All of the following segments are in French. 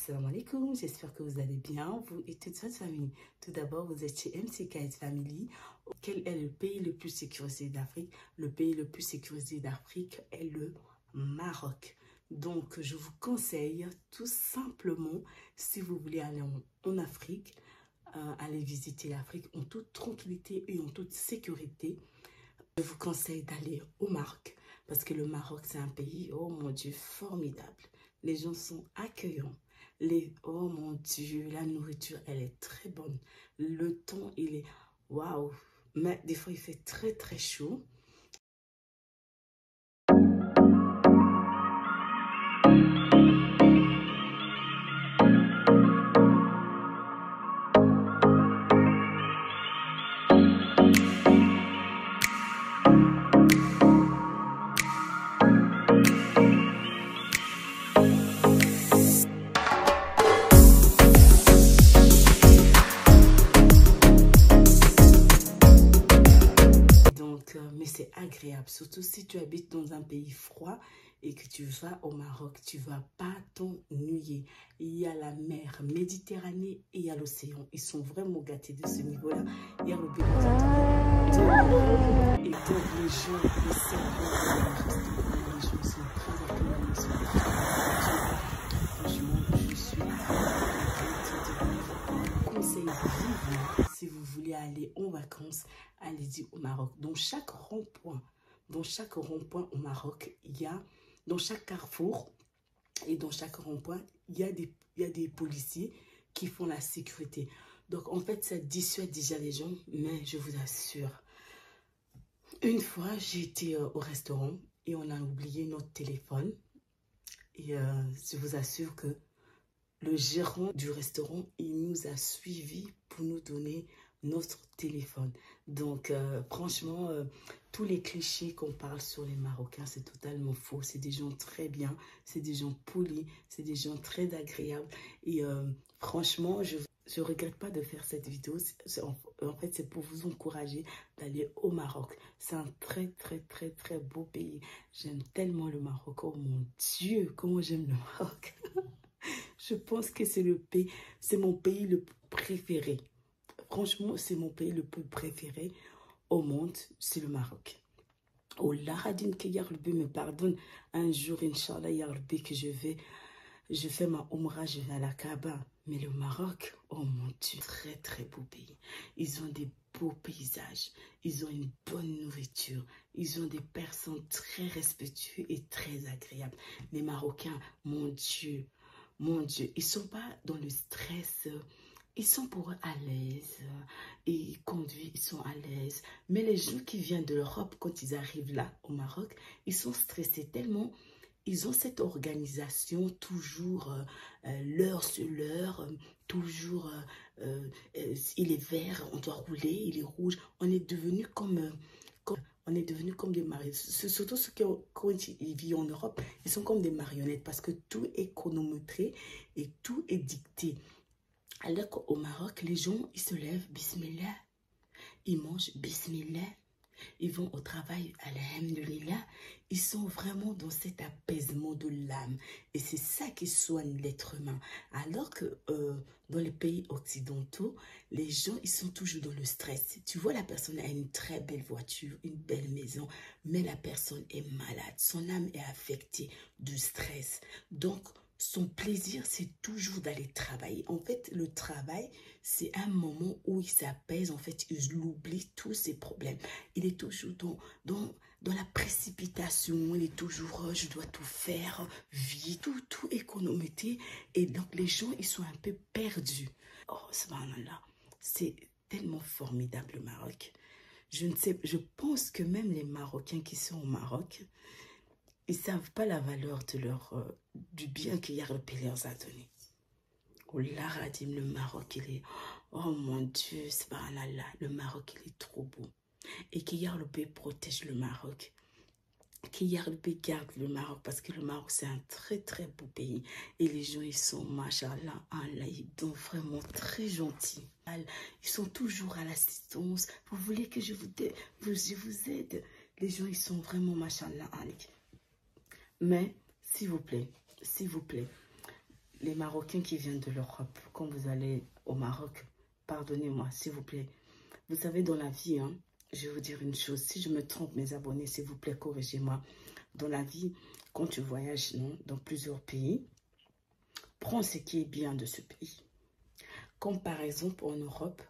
Assalamu alaikum, j'espère que vous allez bien, vous et toute votre famille. Tout d'abord, vous êtes chez MCKS Family. Quel est le pays le plus sécurisé d'Afrique? Le pays le plus sécurisé d'Afrique est le Maroc. Donc, je vous conseille tout simplement, si vous voulez aller en Afrique, aller visiter l'Afrique en toute tranquillité et en toute sécurité, je vous conseille d'aller au Maroc. Parce que le Maroc, c'est un pays, oh mon Dieu, formidable. Les gens sont accueillants. Oh mon Dieu, la nourriture, elle est très bonne. Le temps, il est waouh. Mais des fois, il fait très, très chaud. Mais c'est agréable, surtout si tu habites dans un pays froid et que tu vas au Maroc, tu ne vas pas t'ennuyer. Il y a la mer Méditerranée et il y a l'océan. Ils sont vraiment gâtés de ce niveau-là. Il y a le et donc les gens, ils sont très accueillants. Franchement, je suis conseille vivement, si vous voulez aller en vacances, allez-y au Maroc. Dans chaque rond-point au Maroc, il y a, dans chaque carrefour et dans chaque rond-point, il y a des policiers qui font la sécurité. Donc en fait, ça dissuade déjà les gens, mais je vous assure, une fois j'étais au restaurant et on a oublié notre téléphone et je vous assure que le gérant du restaurant, il nous a suivis pour nous donner notre téléphone. Donc, franchement, tous les clichés qu'on parle sur les Marocains, c'est totalement faux. C'est des gens très bien, c'est des gens polis, c'est des gens très agréables. Et franchement, je ne regrette pas de faire cette vidéo. En fait, c'est pour vous encourager d'aller au Maroc. C'est un très, très, très, très beau pays. J'aime tellement le Maroc. Oh mon Dieu, comment j'aime le Maroc. Je pense que c'est mon pays le plus préféré. Franchement, c'est mon pays le plus préféré au monde, c'est le Maroc. Oh, Laradine, que Yarbi me pardonne. Un jour, Inch'Allah, Yarbi, que je fais ma Umrah, je vais à la Kaaba. Mais le Maroc, oh mon Dieu, très très beau pays. Ils ont des beaux paysages, ils ont une bonne nourriture, ils ont des personnes très respectueuses et très agréables. Les Marocains, mon Dieu, ils sont pas dans le stress, ils sont pour eux à l'aise, ils conduisent, ils sont à l'aise. Mais les gens qui viennent de l'Europe, quand ils arrivent là, au Maroc, ils sont stressés tellement, ils ont cette organisation, toujours l'heure sur l'heure, toujours, il est vert, on doit rouler, il est rouge. On est devenu comme des marionnettes. Surtout ceux qui vivent en Europe, ils sont comme des marionnettes parce que tout est chronométré et tout est dicté. Alors qu'au Maroc, les gens, ils se lèvent, bismillah, ils mangent, bismillah, ils vont au travail, alhamdulillah, ils sont vraiment dans cet apaisement de l'âme. Et c'est ça qui soigne l'être humain. Alors que dans les pays occidentaux, les gens, ils sont toujours dans le stress. Tu vois, la personne a une très belle voiture, une belle maison, mais la personne est malade. Son âme est affectée du stress. Donc, son plaisir, c'est toujours d'aller travailler. En fait, le travail, c'est un moment où il s'apaise. En fait, il oublie tous ses problèmes. Il est toujours dans la précipitation. Il est toujours, je dois tout faire vite, tout économiser. Et donc, les gens, ils sont un peu perdus. Oh, subhanallah, c'est tellement formidable le Maroc. Je pense que même les Marocains qui sont au Maroc, ils ne savent pas la valeur de du bien que Yarbi leur a donné. Oh, l'Aradim, le Maroc, il est... Oh mon Dieu, subhanallah, le Maroc, il est trop beau. Et que Yarbi protège le Maroc. Que Yarbi garde le Maroc, parce que le Maroc, c'est un très, très beau pays. Et les gens, ils sont, machallah, ils sont vraiment très gentils. Ils sont toujours à l'assistance. Vous voulez que je vous aide? Les gens, ils sont vraiment, machallah, mais, s'il vous plaît, les Marocains qui viennent de l'Europe, quand vous allez au Maroc, pardonnez-moi, s'il vous plaît. Vous savez, dans la vie, hein, je vais vous dire une chose. Si je me trompe, mes abonnés, s'il vous plaît, corrigez-moi. Dans la vie, quand tu voyages dans plusieurs pays, prends ce qui est bien de ce pays. Comme par exemple en Europe,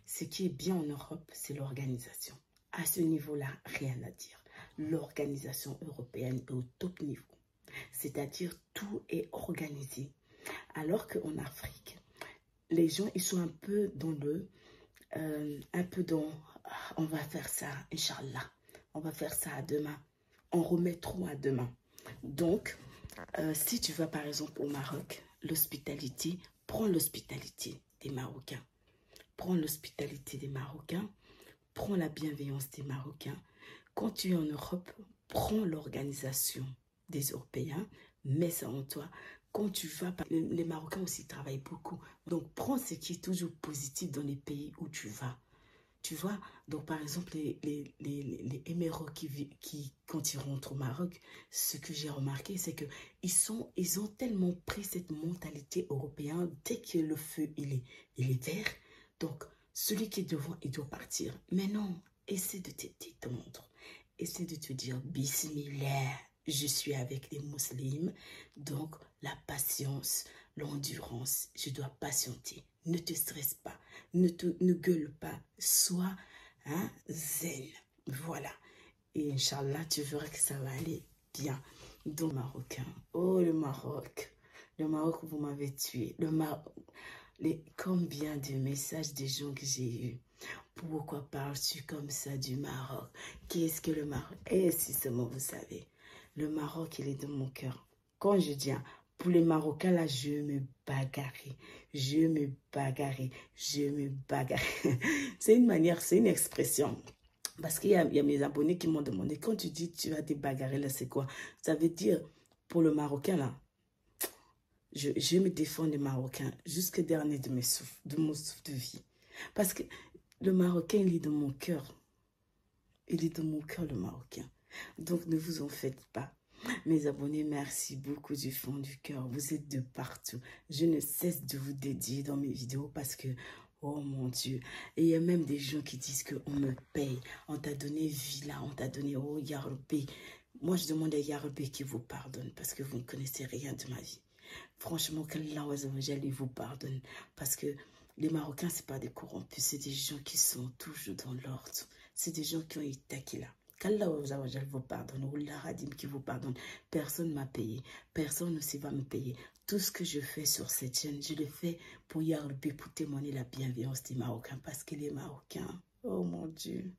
ce qui est bien en Europe, c'est l'organisation. À ce niveau-là, rien à dire. L'organisation européenne est au top niveau. C'est-à-dire, tout est organisé. Alors qu'en Afrique, les gens, ils sont un peu dans on va faire ça, Inch'Allah. On va faire ça à demain. On remet trop à demain. Donc, si tu vas par exemple au Maroc, l'hospitalité, prends l'hospitalité des Marocains. Prends l'hospitalité des Marocains. Prends la bienveillance des Marocains. Quand tu es en Europe, prends l'organisation des Européens. Mets ça en toi. Quand tu vas, les Marocains aussi travaillent beaucoup. Donc, prends ce qui est toujours positif dans les pays où tu vas. Tu vois, donc par exemple, les Émirats qui, quand ils rentrent au Maroc, ce que j'ai remarqué, c'est qu'ils ont tellement pris cette mentalité européenne, dès que le feu, il est vert, donc celui qui est devant, il doit partir. Mais non, essaie de te détendre, essaie de te dire, Bismillah, je suis avec les musulmans, donc la patience, l'endurance, je dois patienter. Ne te stresse pas, ne gueule pas, sois zen. Voilà. Et Inch'Allah, tu verras que ça va aller bien. Donc, Marocain. Oh, le Maroc. Le Maroc, vous m'avez tué. Combien de messages des gens que j'ai eus. Pourquoi parles-tu comme ça du Maroc? Qu'est-ce que le Maroc? Et si seulement vous savez. Le Maroc, il est dans mon cœur. Quand je dis, pour les Marocains, là, je me bagarrais. Je me bagarrais. Je me bagarrais. C'est une manière, c'est une expression. Parce qu'il y a mes abonnés qui m'ont demandé, quand tu dis tu vas te bagarrer, là, c'est quoi? Ça veut dire, pour le Marocain, là, je me défends des Marocains jusqu'au dernier de mon souffle de vie. Parce que le Marocain, il est dans mon cœur. Il est dans mon cœur, le Marocain. Donc, ne vous en faites pas. Mes abonnés, merci beaucoup du fond du cœur. Vous êtes de partout. Je ne cesse de vous dédier dans mes vidéos parce que, oh mon Dieu. Et il y a même des gens qui disent qu'on me paye. On t'a donné Villa, on t'a donné, oh Yarabbi. Moi, je demande à Yarabbi qui vous pardonne parce que vous ne connaissez rien de ma vie. Franchement, qu'Allah vous pardonne. Parce que les Marocains, ce n'est pas des corrompus. C'est des gens qui sont toujours dans l'ordre. C'est des gens qui ont été acquis là. Qu'Allah vous pardonne, ou la Radim qui vous pardonne. Personne ne m'a payé, personne aussi va me payer. Tout ce que je fais sur cette chaîne, je le fais pour Yarabbi, pour témoigner la bienveillance des Marocains. Parce que les Marocains, oh mon Dieu,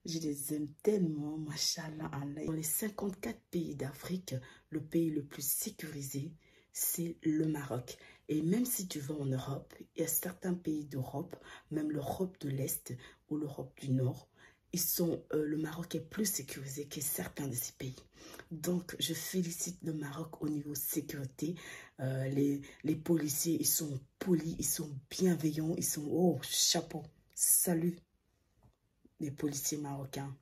je les aime tellement, machallah. Dans les 54 pays d'Afrique, le pays le plus sécurisé, c'est le Maroc. Et même si tu vas en Europe, il y a certains pays d'Europe, même l'Europe de l'Est ou l'Europe du Nord, le Maroc est plus sécurisé que certains de ces pays. Donc, je félicite le Maroc au niveau sécurité. Les policiers, ils sont polis, ils sont bienveillants, ils sont... Oh, chapeau, salut les policiers marocains.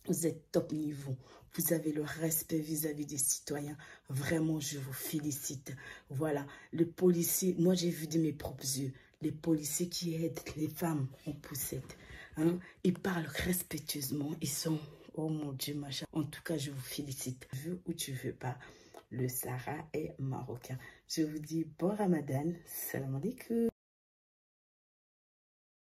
Vous êtes top niveau. Vous avez le respect vis-à-vis des citoyens. Vraiment, je vous félicite. Voilà, les policiers, moi j'ai vu de mes propres yeux, les policiers qui aident les femmes en poussette. Hein? Ils parlent respectueusement. Ils sont, oh mon Dieu, machin. En tout cas, je vous félicite. Tu veux ou tu veux pas, le Sahara est marocain. Je vous dis bon Ramadan. Salam alaikum.